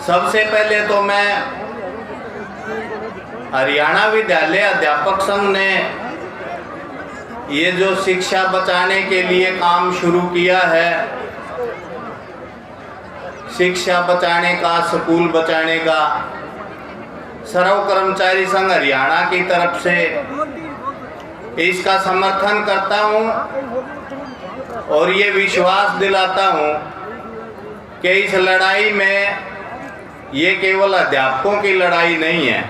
सबसे पहले तो मैं हरियाणा विद्यालय अध्यापक संघ ने ये जो शिक्षा बचाने के लिए काम शुरू किया है, शिक्षा बचाने का, स्कूल बचाने का, सर्व कर्मचारी संघ हरियाणा की तरफ से इसका समर्थन करता हूं और ये विश्वास दिलाता हूं कि इस लड़ाई में ये केवल अध्यापकों की लड़ाई नहीं है,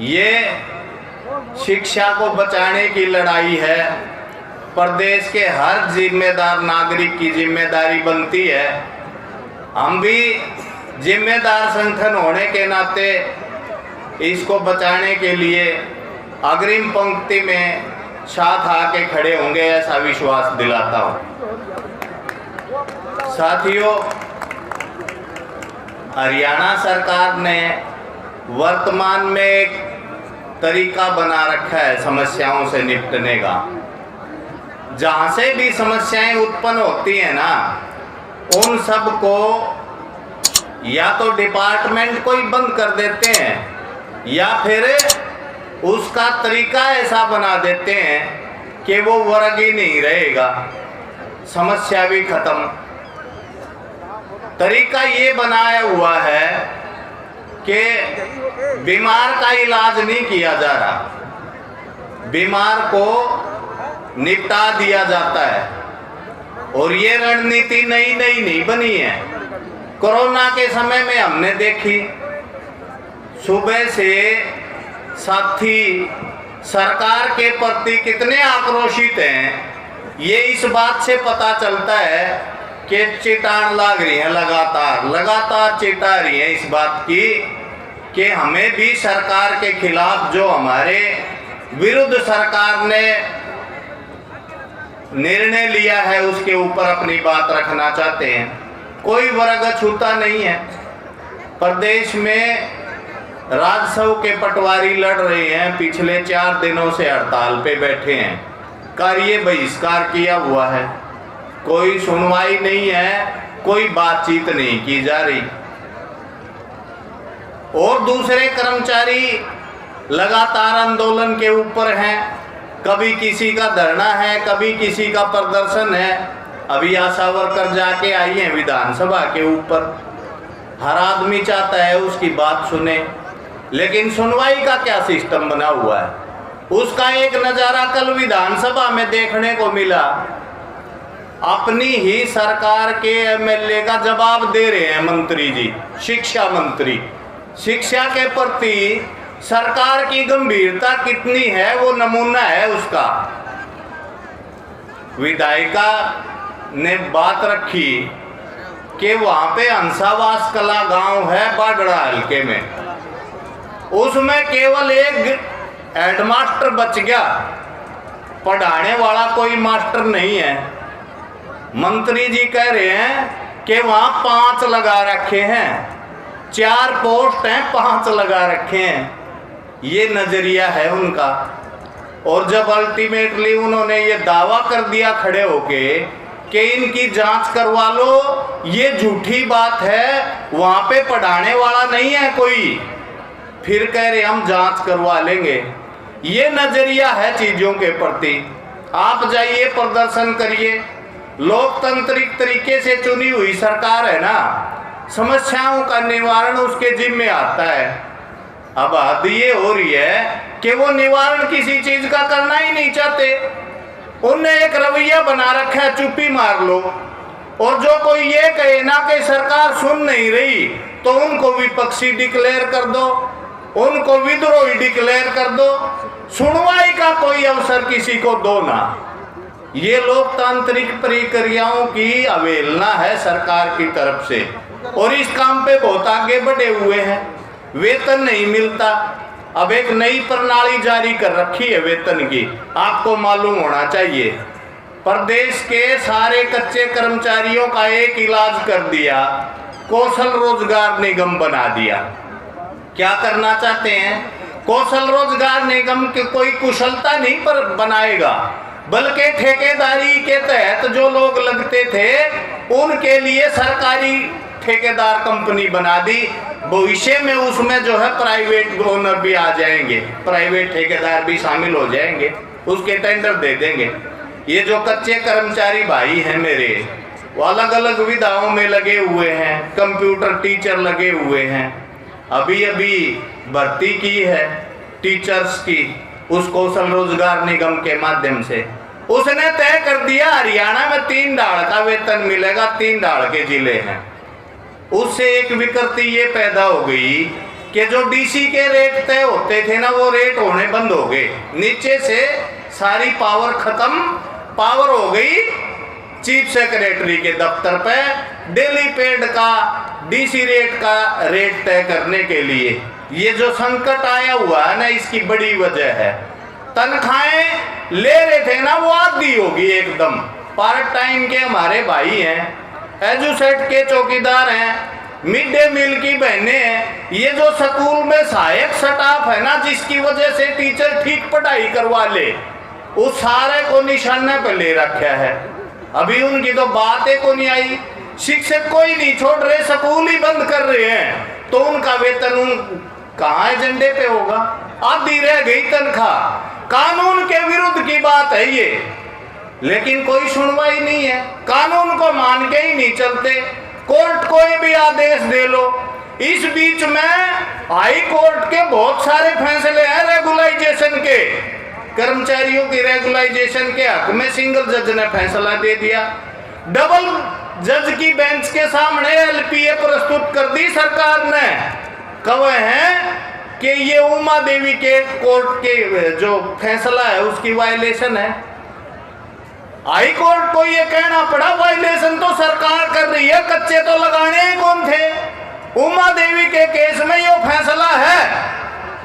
ये शिक्षा को बचाने की लड़ाई है। प्रदेश के हर जिम्मेदार नागरिक की जिम्मेदारी बनती है। हम भी जिम्मेदार संगठन होने के नाते इसको बचाने के लिए अग्रिम पंक्ति में साथ आके खड़े होंगे, ऐसा विश्वास दिलाता हूँ। साथियों, हरियाणा सरकार ने वर्तमान में एक तरीका बना रखा है समस्याओं से निपटने का। जहाँ से भी समस्याएं उत्पन्न होती हैं ना, उन सब को या तो डिपार्टमेंट को ही बंद कर देते हैं या फिर उसका तरीका ऐसा बना देते हैं कि वो वर्ग ही नहीं रहेगा, समस्या भी खत्म। तरीका ये बनाया हुआ है कि बीमार का इलाज नहीं किया जा रहा, बीमार को निपटा दिया जाता है। और ये रणनीति नई नहीं बनी है। कोरोना के समय में हमने देखी, सुबह से साथी सरकार के प्रति कितने आक्रोशित हैं, ये इस बात से पता चलता है कि चेतावनी लग रही है, लगातार चिता रही है इस बात की कि हमें भी सरकार के खिलाफ, जो हमारे विरुद्ध सरकार ने निर्णय लिया है, उसके ऊपर अपनी बात रखना चाहते हैं। कोई वर्ग छूता नहीं है। प्रदेश में राजस्व के पटवारी लड़ रहे हैं, पिछले 4 दिनों से हड़ताल पे बैठे हैं, कार्य बहिष्कार किया हुआ है, कोई सुनवाई नहीं है, कोई बातचीत नहीं की जा रही। और दूसरे कर्मचारी लगातार आंदोलन के ऊपर हैं, कभी किसी का धरना है, कभी किसी का प्रदर्शन है। अभी आशा वर्कर जाके आई हैं विधानसभा के ऊपर। हर आदमी चाहता है उसकी बात सुने, लेकिन सुनवाई का क्या सिस्टम बना हुआ है, उसका एक नज़ारा कल विधानसभा में देखने को मिला। अपनी ही सरकार के एमएलए का जवाब दे रहे हैं मंत्री जी, शिक्षा मंत्री। शिक्षा के प्रति सरकार की गंभीरता कितनी है वो नमूना है उसका। विधायिका ने बात रखी कि वहाँ पे हंसावास कला गांव है बाडड़ा हल्के में, उसमें केवल एक हेडमास्टर बच गया, पढ़ाने वाला कोई मास्टर नहीं है। मंत्री जी कह रहे हैं कि वहाँ 5 लगा रखे हैं, 4 पोस्ट हैं, 5 लगा रखे हैं। ये नजरिया है उनका। और जब अल्टीमेटली उन्होंने ये दावा कर दिया खड़े होके कि इनकी जांच करवा लो, ये झूठी बात है, वहाँ पे पढ़ाने वाला नहीं है कोई, फिर कह रहे हम जांच करवा लेंगे। ये नजरिया है चीजों के प्रति। आप जाइए, प्रदर्शन करिए, लोकतांत्रिक तरीके से चुनी हुई सरकार है ना, समस्याओं का निवारण उसके जिम्मे आता है। अब हद ये हो रही है कि वो निवारण किसी चीज का करना ही नहीं चाहते। उनने एक रवैया बना रखा है, चुप्पी मार लो। और जो कोई ये कहे ना कि सरकार सुन नहीं रही, तो उनको विपक्षी डिक्लेयर कर दो, उनको विद्रोही डिक्लेयर कर दो, सुनवाई का कोई अवसर किसी को दो ना। ये लोकतांत्रिक प्रक्रियाओं की अवहेलना है सरकार की तरफ से। और इस काम पे बहुत आगे बढ़े हुए हैं। वेतन नहीं मिलता, अब एक नई प्रणाली जारी कर रखी है वेतन की, आपको मालूम होना चाहिए। प्रदेश के सारे कच्चे कर्मचारियों का एक इलाज कर दिया, कौशल रोजगार निगम बना दिया। क्या करना चाहते हैं? कौशल रोजगार निगम की कोई कुशलता नहीं पर बनाएगा, बल्कि ठेकेदारी के तहत जो लोग लगते थे उनके लिए सरकारी ठेकेदार कंपनी बना दी। भविष्य में उसमें जो है प्राइवेट ओनर भी आ जाएंगे, प्राइवेट ठेकेदार भी शामिल हो जाएंगे, उसके टेंडर दे देंगे। ये जो कच्चे कर्मचारी भाई हैं मेरे, वो अलग अलग विधाओं में लगे हुए हैं, कंप्यूटर टीचर लगे हुए हैं। अभी अभी भर्ती की है टीचर्स की उस कौशल रोजगार निगम के माध्यम से। उसने तय कर दिया हरियाणा में 3 ढाल का वेतन मिलेगा, 3 ढाल के जिले हैं। उससे एक विकृति ये पैदा हो गई कि जो डीसी के रेट तय होते थे ना, वो रेट होने बंद हो गए। नीचे से सारी पावर खत्म, पावर हो गई चीफ सेक्रेटरी के दफ्तर पे डेली पेड का डीसी रेट का रेट तय करने के लिए। ये जो संकट आया हुआ है ना, इसकी बड़ी वजह है तनख्वाहें ले रहे थे ना, वो आधी होगी एकदम। पार्ट टाइम के हमारे भाई हैं, एजुसेट के चौकीदार हैं, मिड डे मील की बहनें हैं। ये जो स्कूल में सहायक स्टाफ है ना, जिसकी वजह से टीचर ठीक पढ़ाई करवा ले, उस सारे को निशाने पे ले रखा है। अभी उनकी तो बात को नहीं आई। शिक्षक कोई नहीं छोड़ रहे, स्कूल ही बंद कर रहे हैं, तो उनका वेतन कहाँ एजेंडे पे होगा? आधी रह गई तनख्वाह। कानून के विरुद्ध की बात है ये, लेकिन कोई सुनवाई नहीं है। कानून को मान के ही नहीं चलते। कोर्ट कोई भी आदेश दे लो। इस बीच में हाई कोर्ट के बहुत सारे फैसले हैं रेगुलाइजेशन के, कर्मचारियों की रेगुलाइजेशन के हक में सिंगल जज ने फैसला दे दिया। डबल जज की बेंच के सामने एलपीए प्रस्तुत कर दी सरकार ने। कहे हैं कि ये उमा देवी के कोर्ट के जो फैसला है उसकी वायलेशन है। हाई कोर्ट को ये कहना पड़ा वायलेशन तो सरकार कर रही है, कच्चे तो लगाने ही कौन थे? उमा देवी के केस में ये फैसला है,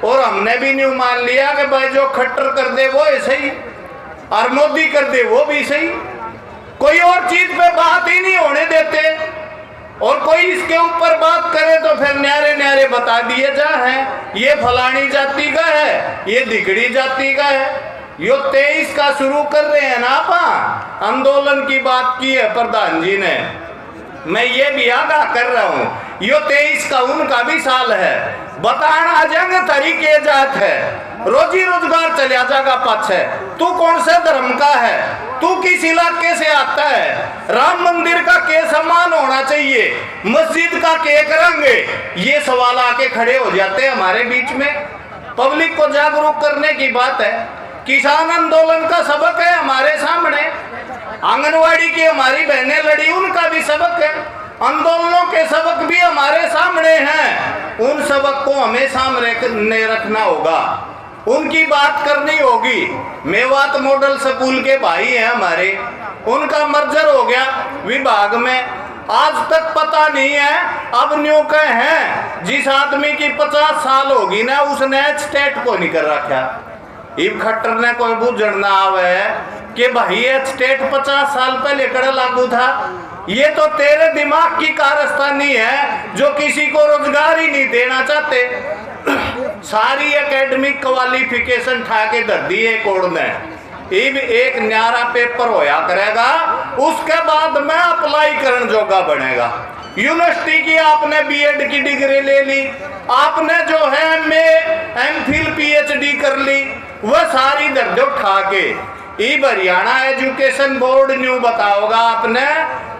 और हमने भी नहीं मान लिया कि भाई जो खट्टर कर दे वो ऐसे ही, और मोदी कर दे वो भी सही। कोई और चीज पे बात ही नहीं होने देते, और कोई इसके ऊपर बात करे तो फिर न्यारे न्यारे बता दिए जा हैं, ये फलानी जाति का है, ये दिगड़ी जाति का है। यो 23 का शुरू कर रहे हैं ना आप, आंदोलन की बात की है प्रधान जी ने। मैं ये भी आगाह कर रहा हूँ, यो 23 का उनका भी साल है। बताना जंग तरीके जात है, रोजी रोजगार चलिया जाएगा पाछे। तू कौन से धर्म का है, तू किस इलाके से आता है? राम मंदिर का के सम्मान होना चाहिए, मस्जिद का के रंग, ये सवाल आके खड़े हो जाते हैं हमारे बीच में। पब्लिक को जागरूक करने की बात है। किसान आंदोलन का सबक है हमारे सामने, आंगनवाड़ी की हमारी बहनें लड़ी, उनका भी सबक है। आंदोलनों के सबक भी हमारे सामने हैं, उन सबक को हमें सामने रखना होगा, उनकी बात करनी होगी। मेवात मॉडल स्कूल के भाई हैं हमारे, उनका मर्जर हो गया विभाग में, आज तक पता नहीं है। अब न्यू के हैं, जिस आदमी की 50 साल होगी ना, उसने स्टेट को नहीं कर रखा। इब खट्टर ने कोई बुझड़ ना आवे कि भाई ये स्टेट 50 साल पहले कड़ा लागू था। ये तो तेरे दिमाग की कारस्तानी है जो किसी को रोजगार ही नहीं देना चाहते। सारी एकेडमिक क्वालिफिकेशन ठा के धर दी है कोर्ट ने। इब एक न्यारा पेपर होया करेगा, उसके बाद में अप्लाई करने जोगा बनेगा। यूनिवर्सिटी की आपने बीएड की डिग्री ले ली, आपने जो है एमए एमफिल पीएचडी कर ली, वह सारी दर्जो उठा के इब हरियाणा एजुकेशन बोर्ड न्यू बताओगा आपने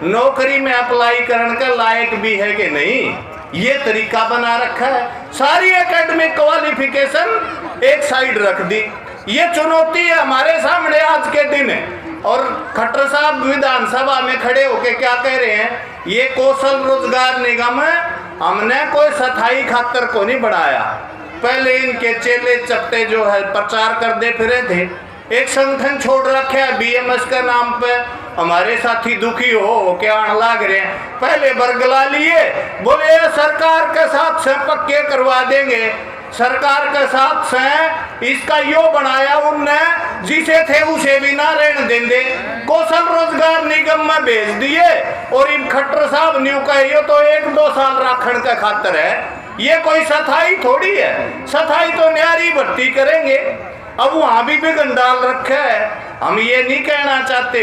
नौकरी में अप्लाई करने के लायक भी है कि नहीं। ये तरीका बना रखा है। सारी एकेडमिक क्वालिफिकेशन एक साइड रख दी। ये चुनौती है हमारे सामने आज के दिन है। और खट्टर साहब विधानसभा में खड़े होके क्या कह रहे हैं, ये कौशल रोजगार निगम हमने कोई स्थायी खातर को नहीं बढ़ाया। पहले इनके चेले चपटे जो है प्रचार कर दे फिरे थे, एक संगठन छोड़ रखे है बीएमएस के नाम पे। हमारे साथी दुखी हो क्या आने लाग रहे हैं, पहले बरगला लिए, बोले सरकार के साथ से पक्के करवा देंगे, सरकार के साथ से इसका यो बनाया उनने, जिसे थे उसे भी ना रहने देंगे, कौशल रोजगार निगम में भेज दिए। और इन खट्टर साहब न्यू कहियो तो 1-2 साल राखण का खातर है, ये कोई स्थायी थोड़ी है। स्थायी तो न्यारी भर्ती करेंगे। अब वहां भी विघन डाल रखा है। हम ये नहीं कहना चाहते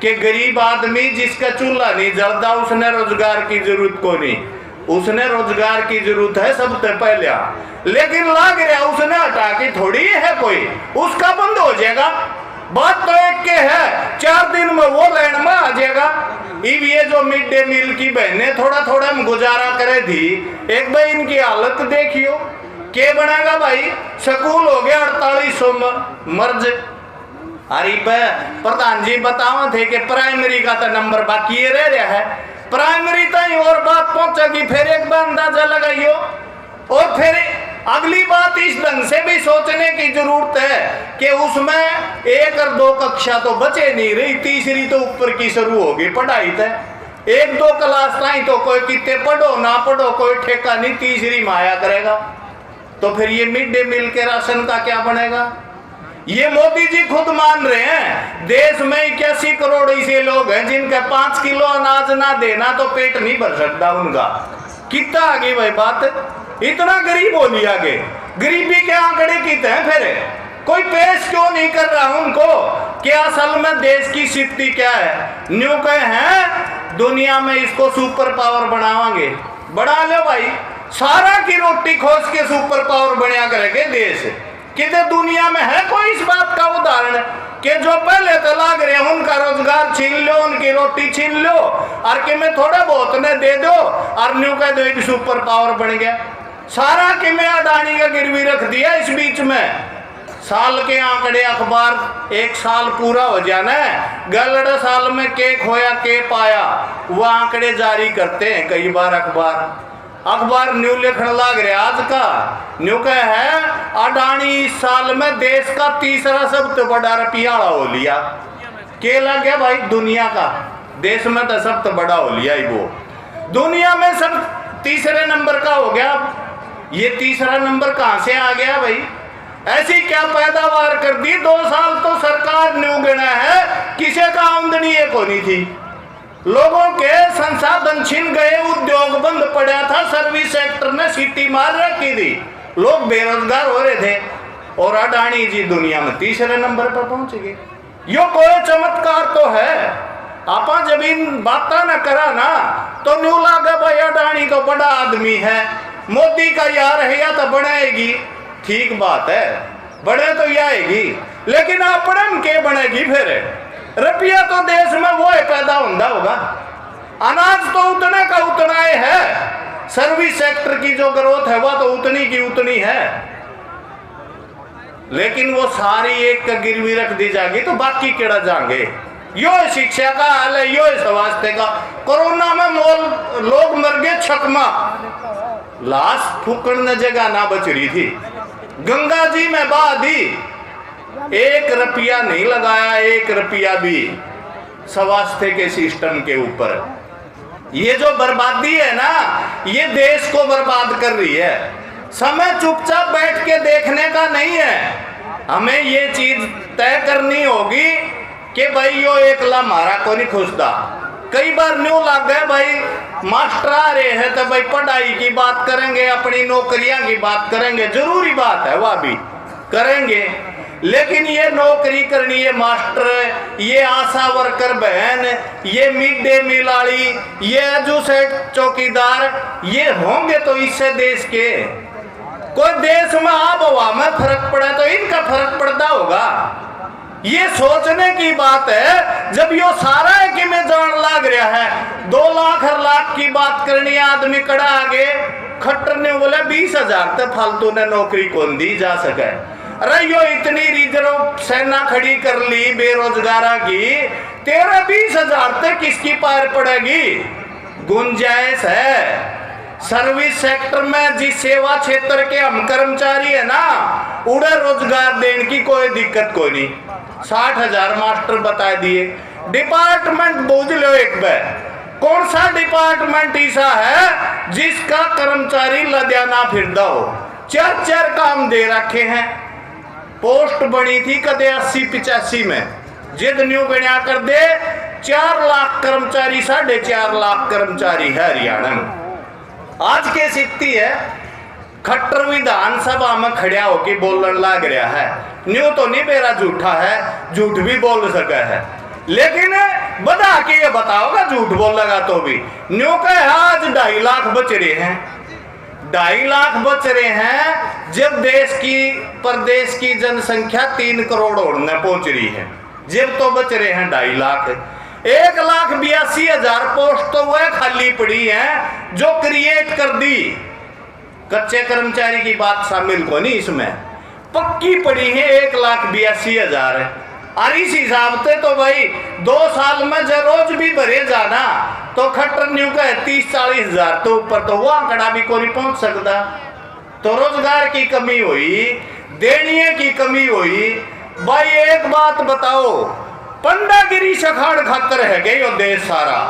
कि गरीब आदमी जिसका चूल्हा नहीं जलता उसने रोजगार की जरूरत को नहीं, उसने रोजगार की जरूरत है सबसे पहले। लेकिन लग रहा उसने हटा के थोड़ी है कोई, उसका बंद हो जाएगा। बात तो एक के है, 4 दिन में वो लाइन में आ जाएगा। ये जो मिड डे मील की बहनें थोड़ा थोड़ा गुजारा करे थी, एक भाई इनकी हालत देखियो के बनेगा भाई। स्कूल हो गया 4800 मर्ज। अरे प्रधान जी बताओ थे कि प्राइमरी का तो नंबर बाकी रह रहा है, प्राइमरी तक और बात पहुंचेगी, फिर एक बार अंदाजा लगाइयो। और फिर अगली बात इस ढंग से भी सोचने की जरूरत है कि उसमें 1 और 2 कक्षा तो बचे नहीं रही, तीसरी तो ऊपर की शुरू होगी पढ़ाई तक। 1-2 क्लास ताई तो कोई कितने पढ़ो ना पढ़ो कोई ठेका नहीं, तीसरी में आया करेगा। तो फिर ये मिड डे मील के राशन का क्या बनेगा? ये मोदी जी खुद मान रहे हैं, देश में 81 करोड़ ऐसे लोग हैं जिनका 5 किलो अनाज ना देना तो पेट नहीं भर सकता उनका। कितना आगे भाई बात, इतना गरीब हो लिया आगे, गरीबी के आंकड़े कितने हैं? फिर कोई पेश क्यों नहीं कर रहा उनको कि असल में देश की स्थिति क्या है? न्यू कहे हैं दुनिया में इसको सुपर पावर बनावांगे, बना लो भाई, सारा की रोटी खोज के सुपर पावर बनया करेंगे देश। कितने दुनिया में है कोई इस बात का उदाहरण कि जो पहले तो लाग रहे हैं उनका रोजगार छीन लो, उनकी रोटी छीन लो और कि मैं थोड़ा बहुत ने दे दो और न्यू कह दो एक सुपर पावर बन गया। सारा कि मैं अडानी का गिरवी रख दिया। इस बीच में साल के आंकड़े अखबार 1 साल पूरा हो जाना है, गलड़ साल में के खोया के पाया, वो आंकड़े जारी करते हैं कई बार अखबार न्यू लिखने लग रहे आज का न्यू कह है अडानी इस साल में देश का तीसरा सबसे बड़ा रुपया हो लिया। के लग गया भाई दुनिया का, देश में तो सबसे बड़ा हो लिया ही वो, दुनिया में सब तीसरे नंबर का हो गया। ये तीसरा नंबर कहां से आ गया भाई? ऐसी क्या पैदावार कर दी? 2 साल तो सरकार न्यू गिना है, किसी का आमदनी एक होनी थी, लोगों के संसाधन छिन गए, उद्योग बंद पड़ा था, सर्विस सेक्टर ने सीटी मार रखी थी, लोग बेरोजगार हो रहे थे और अडानी जी दुनिया में तीसरे नंबर पर पहुंच गए। यो कोई चमत्कार तो है। आपा जब इन बातें न करा ना तो न्यू लगा भाई अडानी तो बड़ा आदमी है, मोदी का यार है या तो बनाएगी, ठीक बात है, बड़े तो ये आएगी, लेकिन अपने के बनेगी? फिर रुपया तो देश में वो पैदा होगा, अनाज तो उतने का उतना है, सर्विस सेक्टर की जो ग्रोथ है वह तो उतनी की उतनी है, लेकिन वो सारी एक का गिरवी रख दी जाएगी तो बाकी केड़ा जाएंगे। यो शिक्षा का हाल है, यो स्वास्थ्य का। कोरोना में लोग मर गए छकमा, लाश फूकने जगह ना बच रही थी, गंगा जी में बहा दी, 1 रुपया नहीं लगाया, 1 रुपया भी स्वास्थ्य के सिस्टम के ऊपर। ये जो बर्बादी है ना, ये देश को बर्बाद कर रही है। समय चुपचाप बैठ के देखने का नहीं है, हमें ये चीज तय करनी होगी कि भाई यो एकला मारा को नहीं खुशदा। कई बार न्यू लग गए भाई मास्टर आ रहे हैं तो भाई पढ़ाई की बात करेंगे, अपनी नौकरियां की बात करेंगे, जरूरी बात है वह भी करेंगे, लेकिन ये नौकरी करनी है मास्टर, ये आशा वर्कर बहन, ये मिड डे मील वाली, ये एजुसेट चौकीदार, ये होंगे तो इससे देश के कोई देश में आब हवा में फर्क पड़ा तो इनका फर्क पड़ता होगा। ये सोचने की बात है। जब यो सारा है कि मैं जान लाग रहा है 2 लाख हर लाख की बात करनी है, आदमी कड़ा आगे खट्टर ने बोला 20,000 तक फालतू ने नौकरी कौन दी जा सके। अरे यो इतनी रिजर्व सेना खड़ी कर ली बेरोजगारा की, 13-20,000 तक किसकी पार पड़ेगी? गुंजाइश है। सर्विस सेक्टर में जिस सेवा क्षेत्र के हम कर्मचारी है ना, उड़े रोजगार देने की कोई दिक्कत कोई नहीं। 60,000 मास्टर बता दिए। डिपार्टमेंट बोझ लो एक बार, कौन सा डिपार्टमेंट ऐसा है जिसका कर्मचारी लद्याना फिरदा हो? 4 काम दे रखे हैं। पोस्ट बनी थी कदे 80-85 में, जिद न्यू गणिया कर दे 4 लाख कर्मचारी, 4.5 लाख कर्मचारी है हरियाणा में। आज के स्थिति है खट्टर विधानसभा में खड़ा होके बोलने लग रहा है। न्यू तो नहीं मेरा झूठा है, झूठ भी बोल सका है, लेकिन बता के ये बताओगा, झूठ बोलेगा तो भी। न्यू का आज 2.5 लाख बच रहे हैं, 2.5 लाख बच रहे हैं, जब प्रदेश की जनसंख्या 3 करोड़ होने पहुंच रही है, जब तो बच रहे हैं 2.5 लाख। 1,82,000 पोस्ट तो वह खाली पड़ी है जो क्रिएट कर दी। कच्चे कर्मचारी की बात शामिल को नहीं इसमें, पक्की पड़ी है 1,82,000 है। और इस हिसाब से तो भाई 2 साल में जो रोज भी भरे जाना तो खट्टर न्यू का 30-40 हजार तो ऊपर तो वो आंकड़ा भी कोई पहुंच सकता। तो रोजगार की कमी हुई, देनिये की कमी हुई। भाई एक बात बताओ, पंडागिरी सखाड़ खातर है गए यो देश सारा।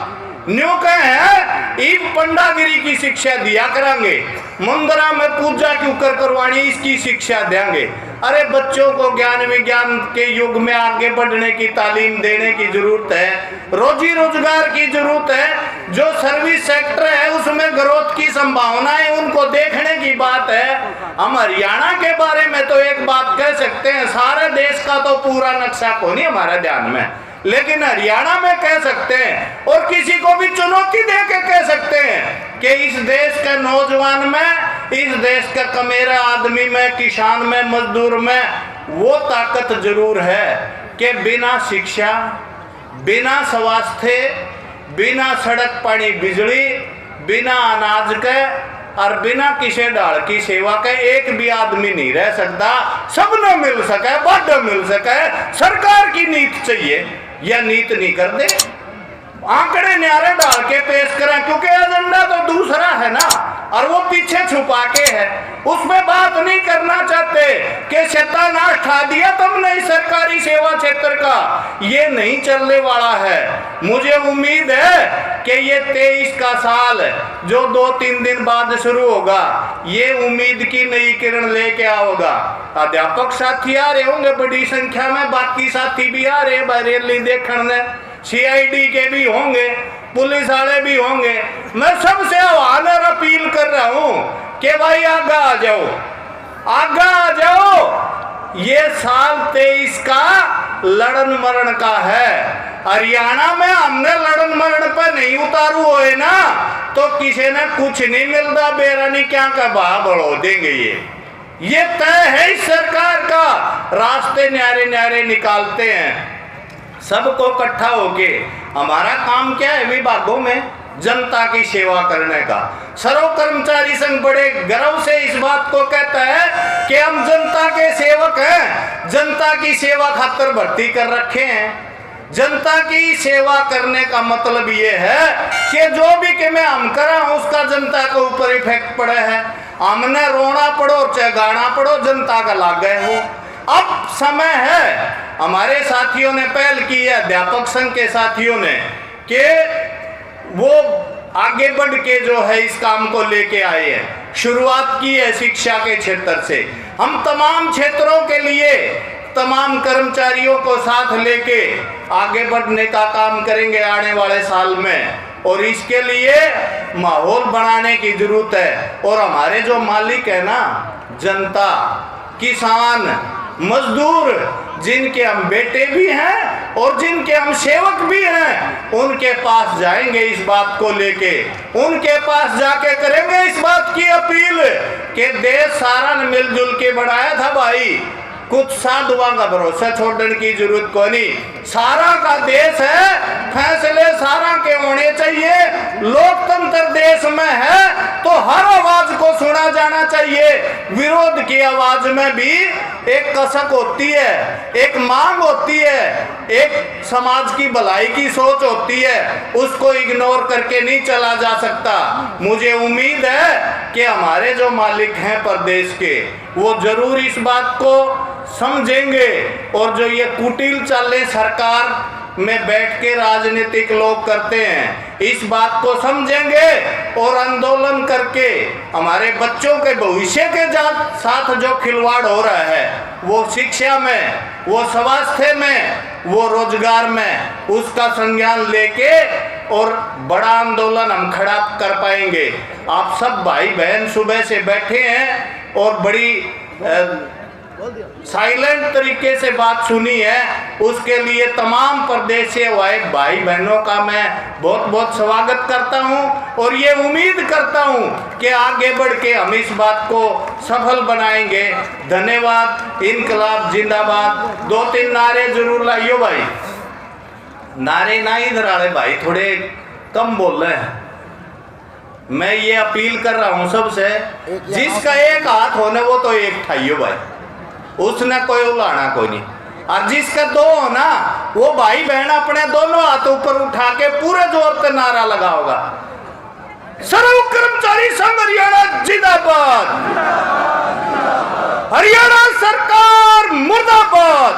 न्यू कहे इस पंडागिरी की शिक्षा दिया करांगे, मंदिरा में पूजा क्यों करवानी इसकी शिक्षा देंगे। अरे बच्चों को ज्ञान विज्ञान के युग में आगे बढ़ने की तालीम देने की जरूरत है, रोजी रोजगार की जरूरत है। जो सर्विस सेक्टर है उसमें ग्रोथ की संभावना है, उनको देखने की बात है। हम हरियाणा के बारे में तो एक बात कह सकते हैं, सारे देश का तो पूरा नक्शा को नहीं हमारे ध्यान में, लेकिन हरियाणा में कह सकते हैं और किसी को भी चुनौती दे के कह सकते हैं कि इस देश के नौजवान में, इस देश के कमेरा आदमी में, किसान में, मजदूर में वो ताकत जरूर है कि बिना शिक्षा, बिना स्वास्थ्य, बिना सड़क पानी बिजली, बिना अनाज के और बिना किसी डाल की सेवा के एक भी आदमी नहीं रह सकता। सब न मिल सके, बड़ मिल सके, सरकार की नीति चाहिए। यह नीति नहीं कर दे, आंकड़े न्यारे डाल के पेश करें, क्योंकि एजेंडा तो दूसरा है ना, और वो पीछे छुपा के है। उसमें बात नहीं करना चाहते कि सत्यानाश ठा दिया तुमने इस सरकारी सेवा क्षेत्र का, ये नहीं चलने वाला है। मुझे उम्मीद है कि ये 23 का साल जो 2-3 दिन बाद शुरू होगा, ये उम्मीद की नई किरण लेके आओगा। अध्यापक साथी आ रहे होंगे बड़ी संख्या में, बाकी साथी भी आ रहे हैं रैली देखने, CID के भी होंगे, पुलिस वाले भी होंगे। मैं सबसे आह्वान और अपील कर रहा हूं कि भाई आगे आ जाओ, आगे आ जाओ। ये साल 23 का लड़न मरण का है। हरियाणा में हमने लड़न मरण पर नहीं उतारू हुए ना तो किसी ने कुछ नहीं मिलता, बेरानी क्या का भाव बढ़ो देंगे। ये तय है इस सरकार का। रास्ते न्यारे न्यारे निकालते हैं, सबको इकट्ठा होके। हमारा काम क्या है विभागों में? जनता की सेवा करने का। सर्व कर्मचारी संघ बड़े गर्व से इस बात को कहता है कि हम जनता के सेवक हैं, जनता की सेवा खातिर भर्ती कर रखे हैं। जनता की सेवा करने का मतलब ये है कि जो भी कि मैं हम करा उसका जनता के ऊपर इफेक्ट पड़े है। हमने रोना पड़ो चाहे गाना पड़ो, जनता का लाग गए हो। अब समय है, हमारे साथियों ने पहल की है, अध्यापक संघ के साथियों ने, कि वो आगे बढ़ के जो है इस काम को लेके आए हैं। शुरुआत की है शिक्षा के क्षेत्र से। हम तमाम क्षेत्रों के लिए तमाम कर्मचारियों को साथ लेके आगे बढ़ने का काम करेंगे आने वाले साल में, और इसके लिए माहौल बनाने की जरूरत है। और हमारे जो मालिक है ना, जनता, किसान, मजदूर, जिनके हम बेटे भी हैं और जिनके हम सेवक भी हैं, उनके पास जाएंगे इस बात को लेके। उनके पास जाके करेंगे इस बात की अपील कि देश सारा ने मिलजुल के बढ़ाया था भाई, कुछ साधुओं का भरोसा छोड़ने की जरूरत को नहीं। सारा का देश है, फैसले सारा के होने चाहिए। लोकतंत्र देश में है तो हर आवाज को सुना जाना चाहिए। विरोध की आवाज में भी एक कसक होती है, एक मांग होती है, एक समाज की भलाई की सोच होती है, उसको इग्नोर करके नहीं चला जा सकता। मुझे उम्मीद है कि हमारे जो मालिक हैं प्रदेश के, वो जरूर इस बात को समझेंगे और जो ये कुटिल चालें सरकार में बैठ के राजनीतिक लोग करते हैं, इस बात को समझेंगे और आंदोलन करके हमारे बच्चों के भविष्य के साथ जो खिलवाड़ हो रहा है, वो शिक्षा में, वो स्वास्थ्य में, वो रोजगार में, उसका संज्ञान लेके और बड़ा आंदोलन हम खड़ा कर पाएंगे। आप सब भाई बहन सुबह से बैठे हैं और बड़ी साइलेंट तरीके से बात सुनी है, उसके लिए तमाम प्रदेश से आए भाई बहनों का मैं बहुत बहुत स्वागत करता हूं और ये उम्मीद करता हूं कि आगे बढ़ के हम इस बात को सफल बनाएंगे। धन्यवाद। इनकलाब जिंदाबाद। 2-3 नारे जरूर लाइयो भाई। नारे ना इधर आए भाई, थोड़े कम बोल रहे हैं। मैं ये अपील कर रहा हूं सबसे, जिसका एक हाथ होने वो तो एक ठाइयो भाई, उसने कोई उलाना कोई नहीं। और जिसका 2 हो ना, वो भाई बहन अपने दोनों हाथ ऊपर उठा के पूरे जोर से नारा लगाओगा। सर्व कर्मचारी संघ हरियाणा जिंदाबाद, हरियाणा सरकार मुर्दाबाद।